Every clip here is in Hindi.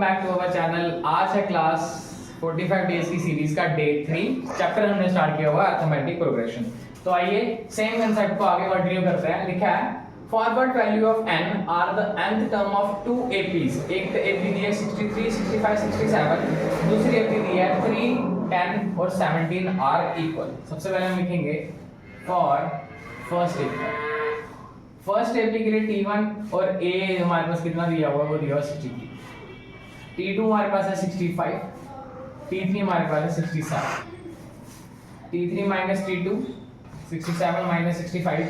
Back to our channel. आज है क्लास 45 डेज की सीरीज का डे 3 चैप्टर हमने स्टार्ट किया हुआ अर्थमेटिक प्रोग्रेशन। तो आइए सेम कंसेप्ट को आगे कंटिन्यू करते हैं। लिखा है forward value of n are the nth term of two APs. एक एपी दी है 63, 65, 67, दूसरी एपी दी है 3, 10 और 17 आर इक्वल। सबसे पहले हम लिखेंगे for first AP. First AP के लिए T1 और A हमारे पास कितना दिया हुआ है, वो दिया हुआ 63, T2 हमारे पास है 65, T3 हमारे पास है 67, T3 माइनस T2 67 माइनस 65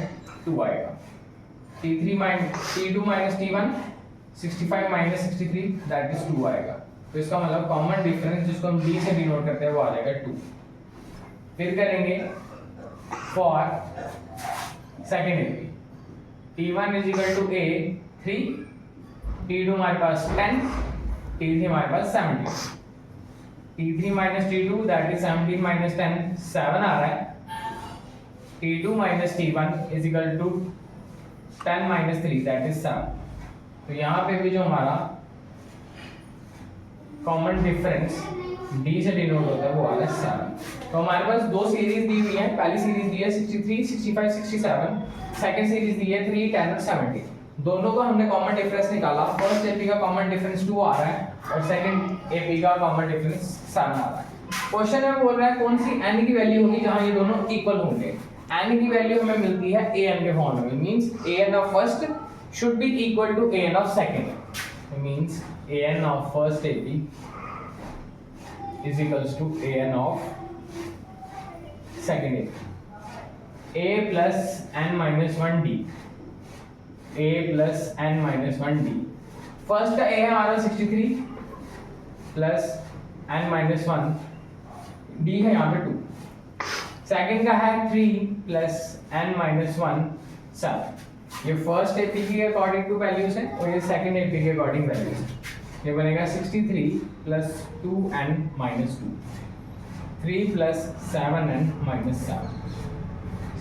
2 आएगा, T2 minus T1 65 minus 63 that is 2 आएगा। तो इसका मतलब कॉमन डिफरेंस जिसको हम D से डिनोट करते हैं वो आ जाएगा 2। फिर करेंगे for second AP. T1 is equal to A 3, T2 हमारे पास 10, T3 हमारे पास 17, T3 minus T2 that is 17 minus 10 7 आ रहा है, T2 minus T1 is equal to 10 minus 3 that is 7। तो यहाँ पे भी जो हमारा कॉमन डिफरेंस D से डिनोट होता है वो आ रहा है 7। तो हमारे पास दो सीरीज दी हुई है। पहली सीरीज दी है 63, 65, 67, सेकंड सीरीज दी है 3, 10 और 17। दोनों का हमने कॉमन डिफरेंस निकाला। फर्स्ट एपी का कॉमन डिफरेंस 2 आ रहा है और सेकंड एपी का कॉमन डिफरेंस 7 आ रहा है। क्वेश्चन में बोल रहा है कौन सी n की वैल्यू होगी जहां ये दोनों इक्वल होंगे। n की वैल्यू हमें मिलती है an के फॉर्म में, means an of first should be equal to an of second, means an of first AP is equals to an of second AP. A plus n minus 1 d, A plus n minus 1 d। First का A है हमारा 63 प्लस n minus 1, d है यहाँ पे 2। सेकंड का है 3 प्लस n minus 1 7। ये फर्स्ट एपी के अकॉर्डिंग टू वैल्यूज है और ये सेकंड एपी के अकॉर्डिंग वैल्यूज है। ये बनेगा 63 plus 2n minus 2, 3 plus 7n minus 7।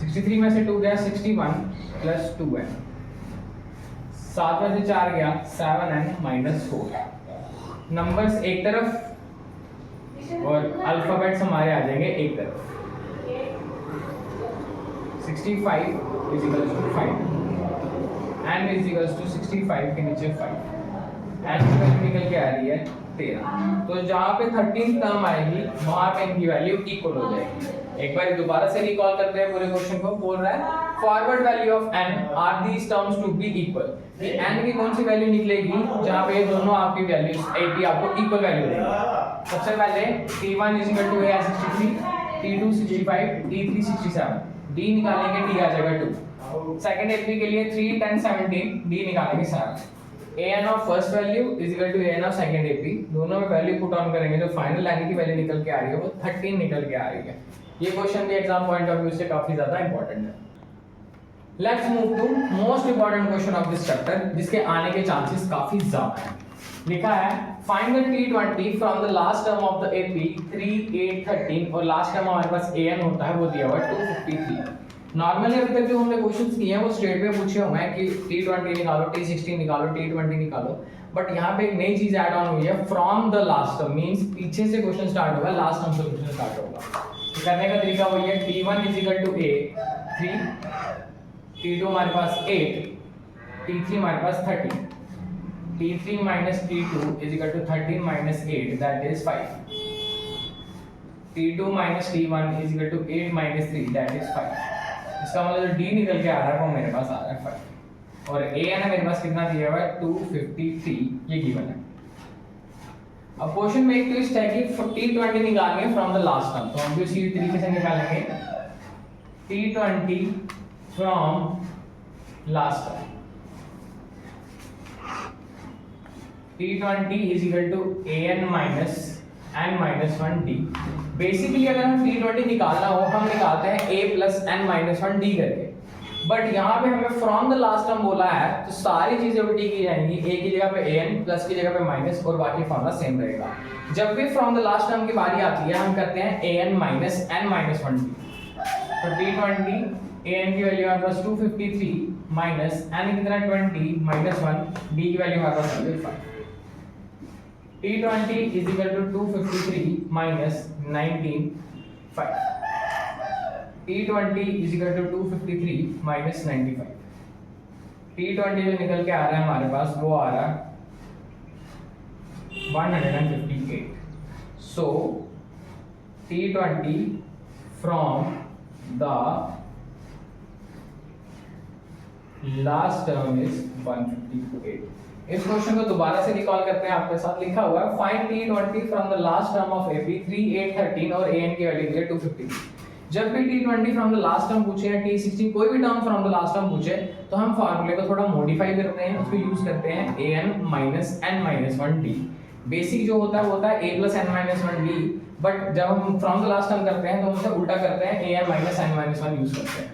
63 में से 2 गया 61 प्लस 2n, 7 में से 4 गया 7n माइनस 4। नंबर्स एक तरफ और अल्फाबेट्स हमारे आ जाएंगे एक तरफ। 65 is equal to 5, n is equal to 65 के नीचे 5, n की वैल्यू निकल के आ रही है 13। तो जहां पे 13 टर्म आएगी वहां पे इनकी वैल्यू इक्वल हो जाएगी। एक बार दोबारा से रिकॉल करते हैं पूरे क्वेश्चन को। बोल रहा है forward value of n are these terms to be equal. ये n की कौन सी वैल्यू निकलेगी जहां पे ये दोनों आपकी वैल्यूज AP आपको इक्वल वैल्यू देंगे। सबसे पहले T1 is equal to A 63, T2 65, T3 67, D निकालेंगे D आ जाएगा 2। सेकंड एपी के लिए 3, 10, 17, D निकालेंगे 7। an of first value is equal to an of second AP. दोनों में वैल्यू पुट ऑन करेंगे, जो फाइनल n की वैल्यू निकल के आ रही है वो 13 निकल के आ रही है। ये क्वेश्चन भी एग्जाम पॉइंट ऑफ व्यू से काफी ज्यादा इंपॉर्टेंट है। Let's move to most important question of this chapter, जिसके आने के चांसेस काफी ज्यादा हैं। लिखा है find the T20 from the last term of the AP 3, 8, 13 और लास्ट टर्म हमारे पास an होता है वो दिया हुआ है 253। नॉर्मली अभी तक जो हमने क्वेश्चंस किए हैं वो स्ट्रेट में पूछे हुए हैं कि T20 निकालो, T16 निकालो, T20 निकालो, बट यहाँ पे एक नई चीज ऐड ऑन हुई है from the last term, means पीछे से क्वेश्चन स्टार्ट होगा, लास्ट टर्म से क्वेश्चन स्टार्ट होगा। तो करने का तरीका वही है, T1 is equal to A 3, T2 हमारे पास 8, T3 हमारे पास 13, T3 minus T2 is equal to 13 minus 8 that is 5, T2 minus T1 is equal to 8 minus 3 that is 5। इसका मतलब जो D निकल के आ रहा है वो मेरे पास आ रहा है 5 और A है ना मेरे पास कितना दिया हुआ है 253, ये गिवन है। अब क्वेश्चन में एक ट्विस्ट है कि T20 निकालनी है फ्रॉम द लास्ट टर्म, तो हम भी इसी तरीके से निकालेंगे T20 from last term. T20 is equal to an minus n minus 1 d। Basically अगर हम T20 निकालना हो हम निकालते हैं A plus n minus 1 d करके, बट यहाँ पे हमें फ्रॉम द लास्ट टर्म बोला है तो सारी चीजें उल्टी की जाएंगी। A की जगह पे an, प्लस की जगह पे माइनस और बाकी फॉर्मूला सेम रहेगा। जब भी फ्रॉम द लास्ट टर्म की बारी आती है हम करते हैं an minus n minus 1 d। तो T20 an की वैल्यू हमारे पास 253 माइनस n कितना 20 माइनस 1, d की वैल्यू हमारे पास 5। T20 is equal to 253 minus 19 5. T20 is equal to 253 minus 95. T20 जो निकल के आ रहा है हमारे पास वो आ रहा है 158. So T20 from the last term is 158. इस क्वेश्चन को दोबारा से रिकॉल करते हैं, आपके साथ लिखा हुआ है find T20 from the last term of AP 3, 8, 13 और AN की वैल्यू है 250. जब भी T20 from the last term पूछे या T16 कोई भी term from the last term पूछे तो हम फार्मूले को थोड़ा मॉडिफाई करते हैं, उसको यूज करते हैं AN minus n-1D. बेसिक जो होता है वो होता है A plus n-1D, बट जब हम फ्रॉम द लास्ट टर्म करते हैं तो हम उसे उल्टा करते हैं AN minus n-1 यूज करते हैं.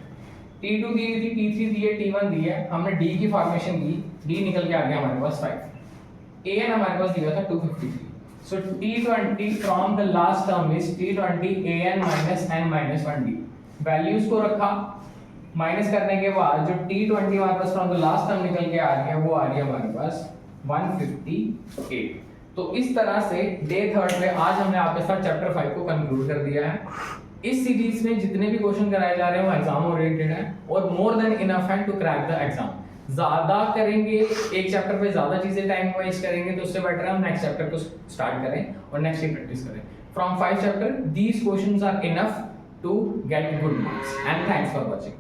T2 दी थी, T3 दी है, T1 दी है, हमने D की फॉर्मेशन की, D निकल के आ गया हमारे पास 5. AN हमारे पास दिया था 253. So T20 from the last term is T20 AN minus n-1D. Values को रखा, माइनस करने के बाद जो T20 हमारे पास फ्रॉम द लास्ट टर्म निकल के आ रही है वो आ रही है हमारे पास 158. तो इस तरह से डे थर्ड में आज हमने आपके साथ चैप्टर 5 को कंक्लूड कर दिया है. इस सीरीज में जितने भी क्वेश्चन कराए जा रहे हैं वो एग्जाम ओरिएंटेड है और मोर देन इनफ है टू क्रैक द एग्जाम. ज्यादा करेंगे एक चैप्टर पे, ज्यादा चीजें टाइम वेस्ट करेंगे तो उससे बेटर है हम नेक्स्ट चैप्टर को स्टार्ट करें और नेक्स्ट ही प्रैक्टिस करें. From 5 chapter these questions are enough to get good marks. And thanks for watching.